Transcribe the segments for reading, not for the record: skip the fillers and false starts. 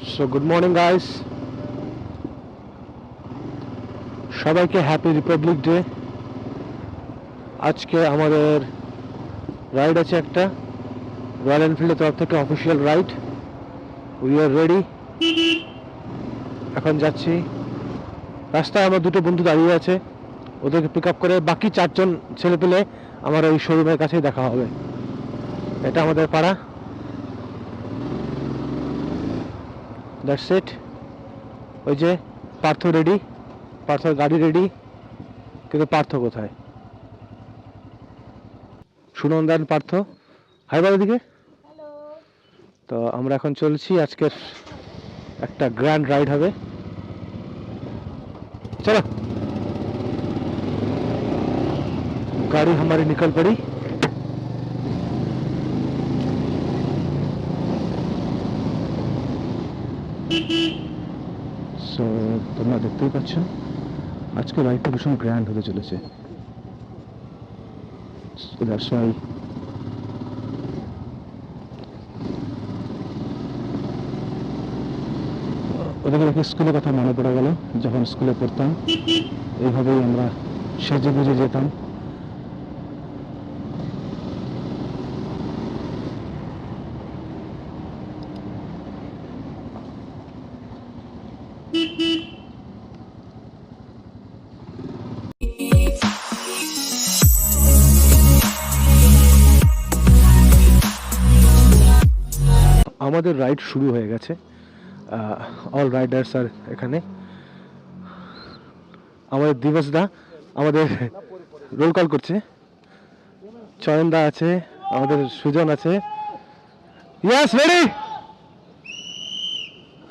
So good morning guys. সবাইকে happy Republic day. আজকে আমাদের রাইড আছে একটা রয়্যাল এনফিল্ডের তরফ থেকে official ride. We are ready. এখন যাচ্ছি। রাস্তায় আমার দুটো বন্ধু দাঁড়িয়ে আছে, ওদেরকে পিক আপ করে বাকি চারজন ছেলে পেলে আমার ওই শোরুমের কাছেই দেখা হবে। এটা আমাদের পাড়া। That's it. ওই যে পার্থ রেডি, পার্থর গাড়ি রেডি, কিন্তু পার্থ কোথায়? সুনন্দান পার্থ, হাই বলো দিকে। তো আমরা এখন চলছি, আজকের একটা গ্র্যান্ড রাইড হবে। চলো, গাড়ি हमारी निकल पड़ी। সো তোমরা দেখতেই পাচ্ছ আজকে রাইডটা ভীষণ গ্র্যান্ড হতে চলেছে। দ্যাটস ওয়াই ওদেরকে দেখে স্কুলের কথা মনে পড়ে গেল। যখন স্কুলে পড়তাম এইভাবেই আমরা সেজে গুজে যেতাম। আমাদের রাইড শুরু হয়ে গেছে। অল রাইডার্স আর এখানে। আমাদের দিবস দা আমাদের রোল কল করছে, চয়ন দা আছে, আমাদের সুজন আছে। Yes ready.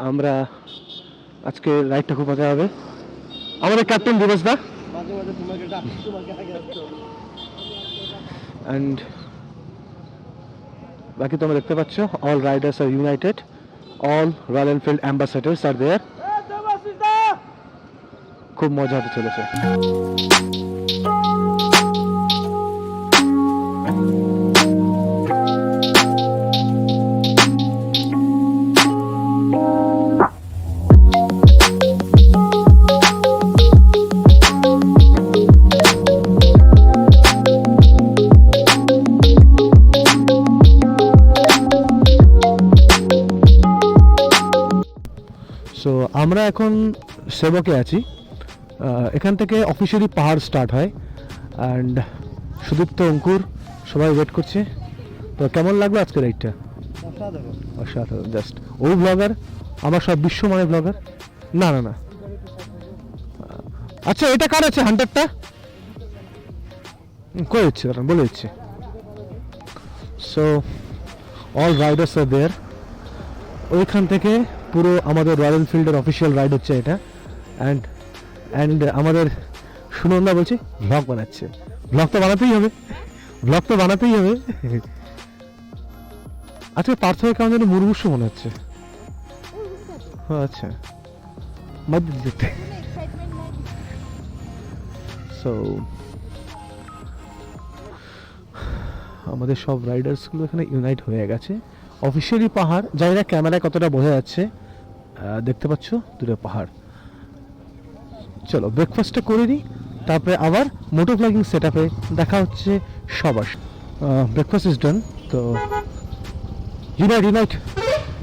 আমরা আজকে রাইডটা খুব মজা হবে। আমাদের ক্যাপ্টেন দিবস দা অ্যান্ড বাকি তোমরা দেখতে পাচ্ছ all riders are united, all Royal Enfield ambassadors are there. খুব মজা হতে চলেছে। সো আমরা এখন সেবকে আছি। এখান থেকে অফিসিয়ালি পাহাড় স্টার্ট হয়। অ্যান্ড সুদীপ্ত, অঙ্কুর সবাই ওয়েট করছে। তো কেমন লাগলো আজকে রাইডটা? অসাধারণ। জাস্ট ও ব্লগার, আমার সব বিশ্ব মানে ব্লগার। না না না, আচ্ছা এটা কার আছে? হান্টারটা করে দিচ্ছে, কারণ বলে দিচ্ছে। সো অল রাইডার্স আর দেয়ার। ওইখান থেকে পুরো আমাদের রয়্যাল এনফিল্ডের অফিসিয়াল রাইড হচ্ছে এটা। অ্যান্ড আমাদের সুনন্দা বলছে ব্লগ বানাচ্ছে। ব্লগ তো বানাতেই হবে, ব্লগ তো বানাতেই হবে। আচ্ছা পার্থকে কেমন যেন মুরমুষ মনে হচ্ছে। আচ্ছা সো আমাদের সব রাইডার্সগুলো এখানে ইউনাইট হয়ে গেছে। অফিসিয়ালি পাহাড়, জানি না ক্যামেরায় কতটা বোঝা যাচ্ছে। দেখতে পাচ্ছ দূরে পাহাড়। চলো ব্রেকফাস্টটা করে নিই, তারপরে আবার মোটো ব্লগিং সেট আপে দেখা হচ্ছে সবার। Breakfast is done. তো ইউনাইট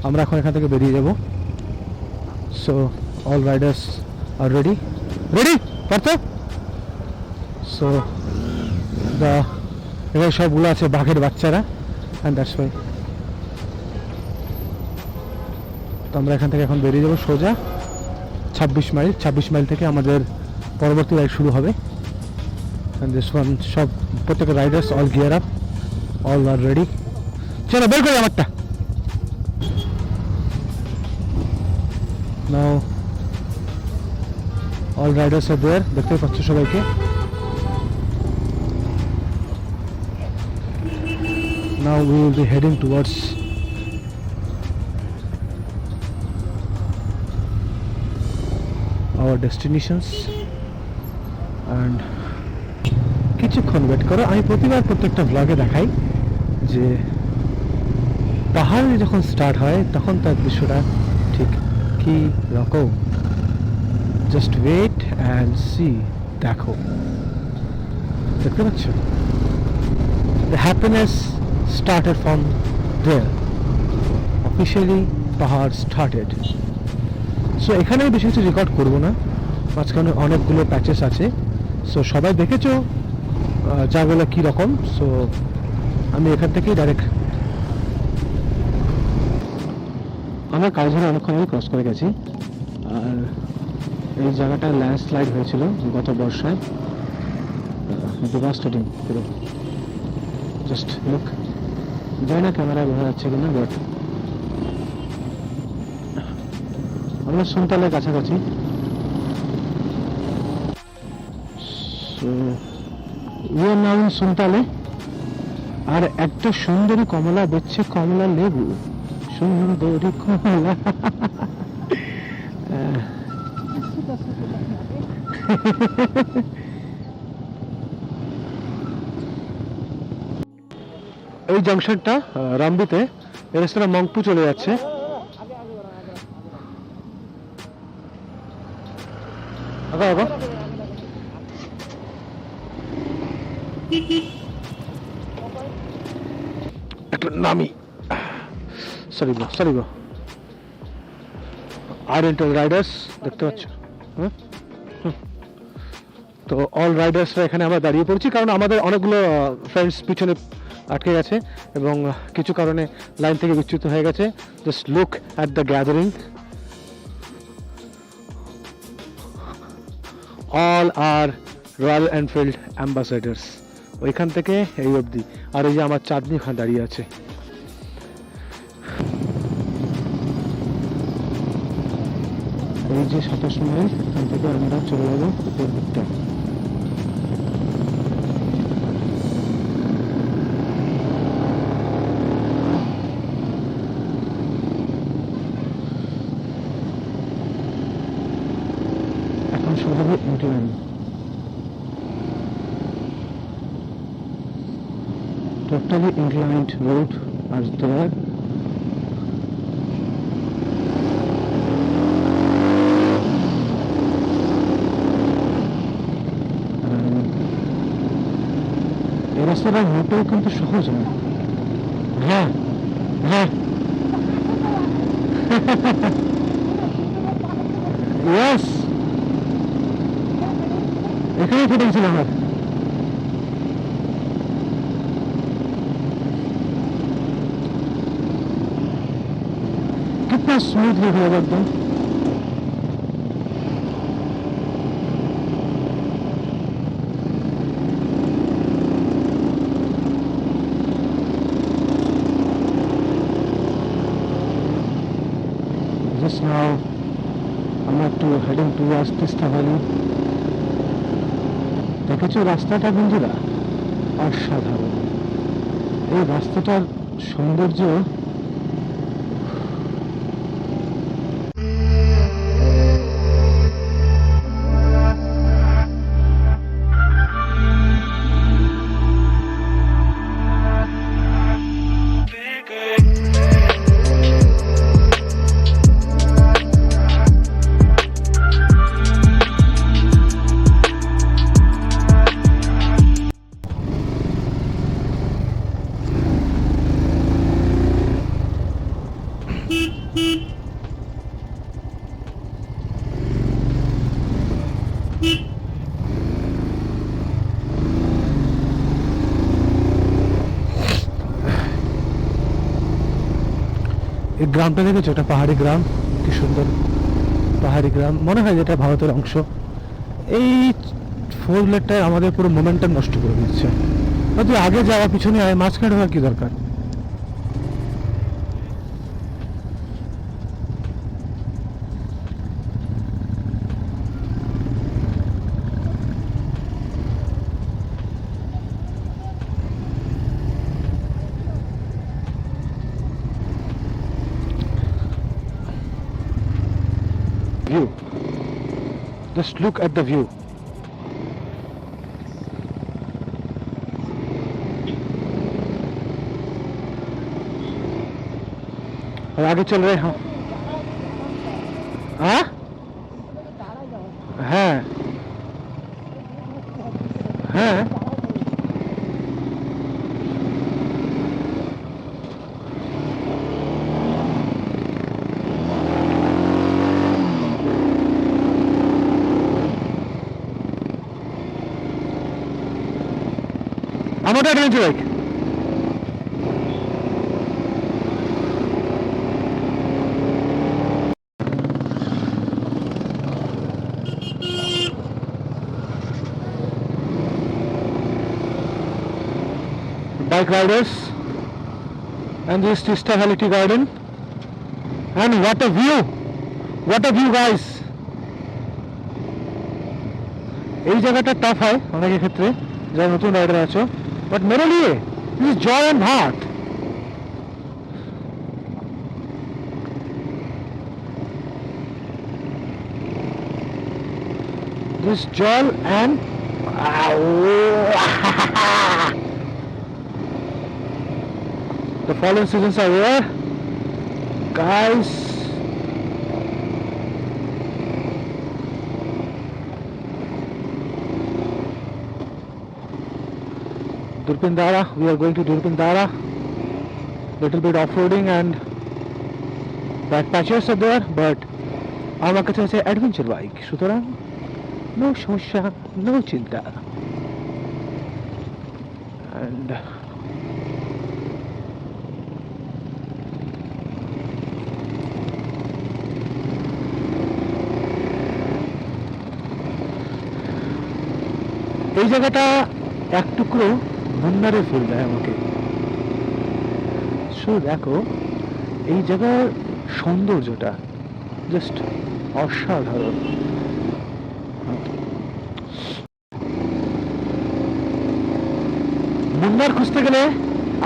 আমরা এখন এখান থেকে বেরিয়ে যাব। So all riders are ready Partha. So the এখানে সবগুলো আছে বাঘের বাচ্চারা। অ্যান্ড দ্যাটস ওয়াই তো আমরা এখান থেকে এখন বেরিয়ে যাবো সোজা 26 মাইল থেকে আমাদের পরবর্তী রাইড শুরু হবে। সব প্রত্যেকের riders all gear up, all are ready. চলো বের করি আমারটা। নাও অল রাইডার্স আর দেয়ার, দেখতে পাচ্ছ সবাইকে। Now we will be heading towards our destinations and কিছুক্ষণ ওয়েট করো। আমি প্রতিবার প্রত্যেকটা ব্লগে দেখাই যে পাহাড়ে যখন স্টার্ট হয় তখন তার দৃশ্যটা ঠিক কি রকম, জাস্ট ওয়েট অ্যান্ড সি। দেখো, দেখতে পাচ্ছ, the happiness started from there, officially পাহাড় স্টার্টেড। সো এখানে বেশি কিছু রেকর্ড করবো না, মাঝখানে অনেকগুলো প্যাচেস আছে। সো সবাই দেখেছো জায়গাগুলো কীরকম। সো আমি এখান থেকেই ডাইরেক্ট, আমরা কালঝাড়া অনেকক্ষণ আগে ক্রস করে গেছি। আর এই জায়গাটা ল্যান্ডস্লাইড হয়েছিল গত বর্ষায়, ডেভাস্টেটিং পুরো। জাস্ট লুক, জানি না ক্যামেরায় বোঝা যাচ্ছে কিনা, বাট আমরা সুনতালের কাছাকাছি। So we are now in সুনতালে। আর একটা সুন্দরী কমলা বেচছে, কমলা লেবু, সুন্দরী কমলা। এই জাংশনটা রামবিতে, এই রাস্তাটা মংপু চলে যাচ্ছে। আগা আগা একটা নামি, sorry bro, sorry bro. Identical riders দেখতে পাচ্ছ। তো অল রাইডার্সরা এখানে আমরা দাঁড়িয়ে পড়েছি, কারণ আমাদের অনেকগুলো ফ্রেন্ডস পিছনে আটকে গেছে এবং কিছু কারণে লাইন থেকে বিচ্যুত হয়ে গেছে। Just look at the gathering, all are Royal Enfield ambassadors, ওইখান থেকে এই অবধি। আর এই যে আমার চাঁদনি ওখানে দাঁড়িয়ে আছে। এই যে 27 মাইল, এখান থেকে আমরা চলে যাবো উপর দিকটা। এখন শুরু হবে incline, totally inclined road are there. এই রাস্তাটা মোটেও কিন্তু সহজ না। হ্যাঁ হ্যাঁ, ইয়েস, এখানেই ফেটেছিল আমার। कितना स्मूथली हुआ एकदम। Just now আমরা একটু হেডিং টুয়ার্ডস তিস্তা ভ্যালি। দেখেছো রাস্তাটা বন্ধুরা, অসাধারণ। এই রাস্তাটার সৌন্দর্য এই গ্রামটা দেখেছো, এটা পাহাড়ি গ্রাম, কি সুন্দর পাহাড়ি গ্রাম, মনে হয় যেটা ভারতের অংশ। এই ফোর হুইলারটায় আমাদের পুরো মোমেন্টাম নষ্ট করে দিচ্ছে। তুই আগে যাওয়া, পিছনে আয়, মাঝখানে হওয়ার কি দরকার? View. Just look at the view. और आगे चल रहे हैं। হ্যাঁ হ্যাঁ হ্যাঁ আমারটা adventure bike. Bike riders and this Tista Valley Tea Garden, and what a view guys. এই জায়গাটা টাফ হয় অনেকের ক্ষেত্রে যারা নতুন রাইডার আছো, বাট মেরে লিয়ে this joy and heart. This জল and the fallen seasons are here guys. Durpindara, we are going to Durpindara. Little bit off-roading and back patches are there, but আমার কাছে আছে অ্যাডভেঞ্চার বাইক, সুতরাং no সমস্যা, no চিন্তা। and এই জায়গাটা এক টুকরো মুন্নারে ফিল দেয় আমাকে। সো দেখো এই জায়গার সৌন্দর্যটা জাস্ট অসাধারণ। মুন্নার খুঁজতে গেলে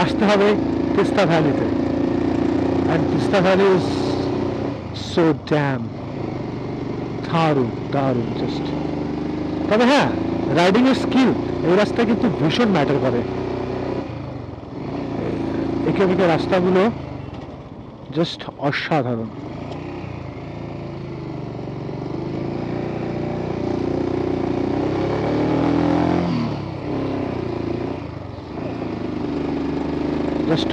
আসতে হবে তিস্তা ভ্যালিতে, and Teesta valley is so damn দারুণ দারুণ জাস্ট। তবে হ্যাঁ, রাইডিং এর স্কিল এই রাস্তায় কিন্তু ভীষণ ম্যাটার করে। একে বেঁকে রাস্তাগুলো জাস্ট অসাধারণ। জাস্ট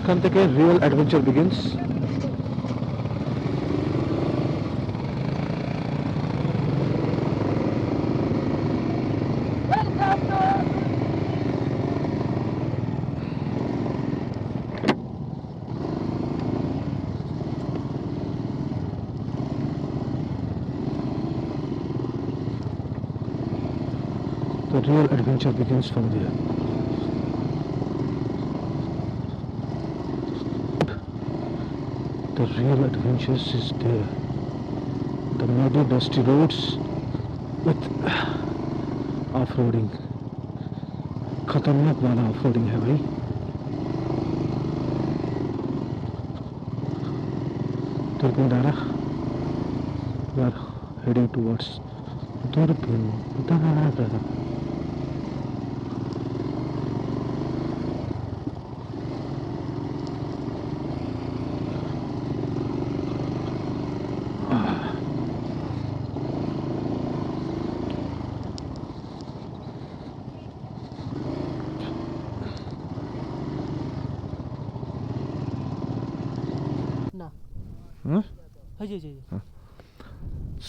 এখান থেকে real adventure begins. The real adventure begins from there. The real adventures is there. The muddy, dusty roads with off-roading. खतरनाक वाला ऑफ-रोडिंग है भाई। Durpindara, we are heading towards Durpindara.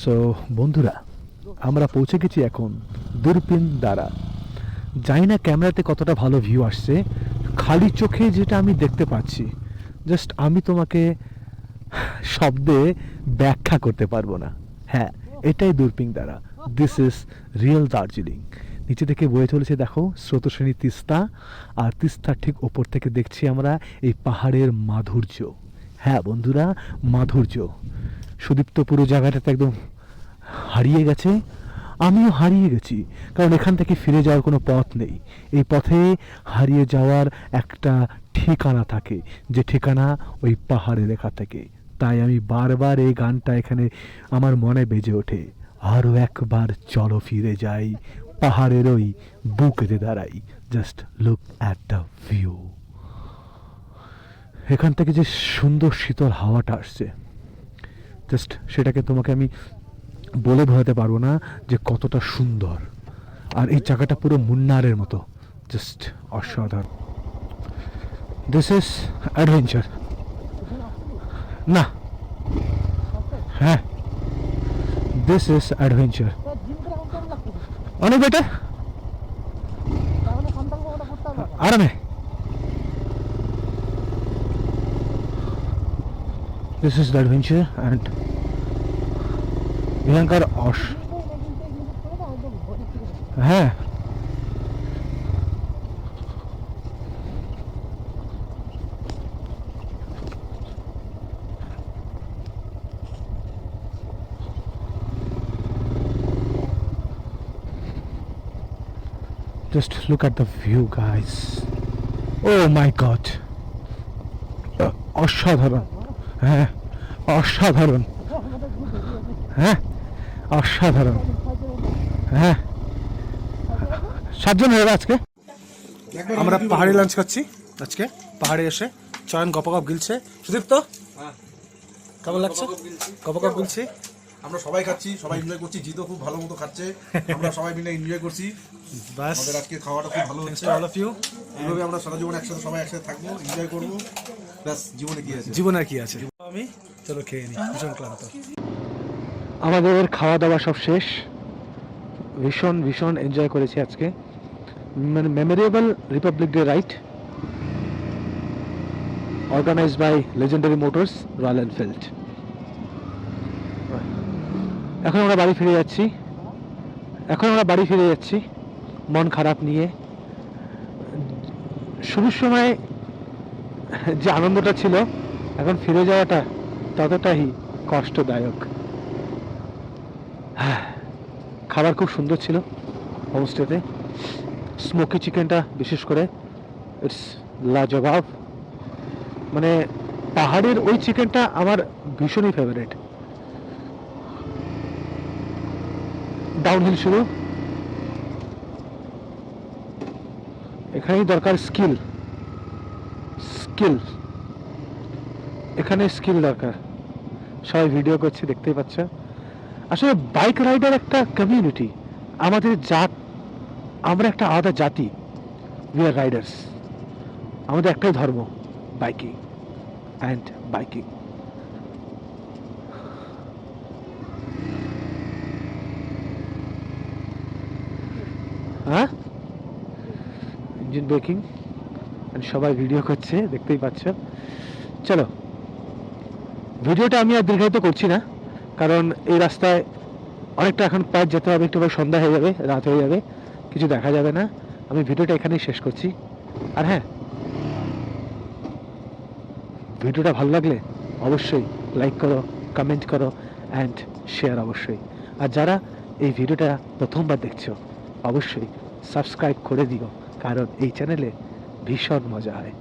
So বন্ধুরা, আমরা পৌঁছে গেছি এখন দুরপিনদারা। জানি না ক্যামেরাতে কতটা ভালো ভিউ আসছে, খালি চোখে যেটা আমি দেখতে পাচ্ছি জাস্ট আমি তোমাকে শব্দে ব্যাখ্যা করতে পারবো না। হ্যাঁ, এটাই দুরপিনদারা, দিস ইজ রিয়েল দার্জিলিং। নিচে থেকে বয়ে চলেছে দেখো স্রোতস্বিনী তিস্তা, আর তিস্তার ঠিক ওপর থেকে দেখছি আমরা এই পাহাড়ের মাধুর্য। হ্যাঁ বন্ধুরা, মাধুর্য। সুদীপ্ত পুরো জায়গাটাতে একদম হারিয়ে গেছে, আমিও হারিয়ে গেছি, কারণ এখান থেকে ফিরে যাওয়ার কোনো পথ নেই। এই পথে হারিয়ে যাওয়ার একটা ঠিকানা থাকে, যে ঠিকানা ওই পাহাড়ে লেখা থাকে। তাই আমি বারবার এই গানটা এখানে আমার মনে বেজে ওঠে, আরও একবার চলো ফিরে যাই, পাহাড়ের ওই বুকেতে দাঁড়াই, just look at the view. এখান থেকে যে সুন্দর শীতল হাওয়াটা আসছে, জাস্ট সেটাকে তোমাকে আমি বলে বোঝাতে পারবো না যে কতটা সুন্দর। আর এই জায়গাটা পুরো মুন্নারের মতো, জাস্ট অসাধারণ। This is adventure. না, হ্যাঁ, দিস ইজ অ্যাডভেঞ্চার। অনেক বেটার, আরামে। This is the adventure and এখানকার হ্যাঁ, just look at the view guys. Oh my god, অসাধারণ। হ্যাঁ, অসাধারণ। হ্যাঁ, অসাধারণ। হ্যাঁ, 7 জন হয়ে আজকে আমরা পাহাড়ি লাঞ্চ খাচ্ছি। আজকে পাহাড়ে এসে চয়ন গপগপ গিলছে। সুদীপ্ত, কেমন লাগছে? গপগপ গিলছি, আমরা সবাই খাচ্ছি, সবাই এনজয় করছি। জিতো খুব ভালো মতো খাচ্ছে, আমরা সবাই মিলে এনজয় করছি। বাস, আমাদের আজকে খাওয়াটা খুব ভালো হচ্ছে। All of you. এইভাবে আমরা সারা জীবন একসাথে সবাই একসাথে থাকবো, এনজয় করবো। ব্যাস, জীবনে কি আছে? জীবন আর কি আছে। আমি চলো খেয়ে নিই, ভীষণ ক্লান্ত। আমাদের খাওয়া দাওয়া সব শেষ। ভীষণ ভীষণ এনজয় করেছি আজকে। মানে memorable Republic Day ride organised by Legendary Motors, Royal Enfield. এখন আমরা বাড়ি ফিরে যাচ্ছি মন খারাপ নিয়ে। শুরুর সময় যে আনন্দটা ছিল, এখন ফিরে যাওয়াটা ততটাই কষ্টদায়ক। খাবার খুব সুন্দর ছিল হোমস্টেতে। স্মোকি চিকেনটা বিশেষ করে ইটস লাজবাব। মানে পাহাড়ের ওই চিকেনটা আমার ভীষণই ফেভারিট। ডাউনহিল শুরু, এখানেই দরকার স্কিল। এখানে স্কিল দরকার। সবাই ভিডিও করছে, দেখতেই পাচ্ছ। আসলে বাইক রাইডার একটা কমিউনিটি, আমাদের আমরা একটা আলাদা জাতি। We are Riders. আমাদের একটাই ধর্ম, বাইকিং অ্যান্ড বাইকিং। হ্যাঁ, ইঞ্জিন ব্রেকিং, সবাই ভিডিও করছে, দেখতেই পাচ্ছ। চলো, ভিডিওটা আমি আর দীর্ঘায়িত করছি না, কারণ এই রাস্তায় অনেকটা এখন পথ যেতে হবে। একটু পরে সন্ধ্যা হয়ে যাবে, রাত হয়ে যাবে, কিছু দেখা যাবে না। আমি ভিডিওটা এখানেই শেষ করছি। আর হ্যাঁ, ভিডিওটা ভালো লাগলে অবশ্যই লাইক করো, কমেন্ট করো অ্যান্ড শেয়ার অবশ্যই। আর যারা এই ভিডিওটা প্রথমবার দেখছো, অবশ্যই সাবস্ক্রাইব করে দিও, কারণ এই চ্যানেলে ভীষণ মজা হয়।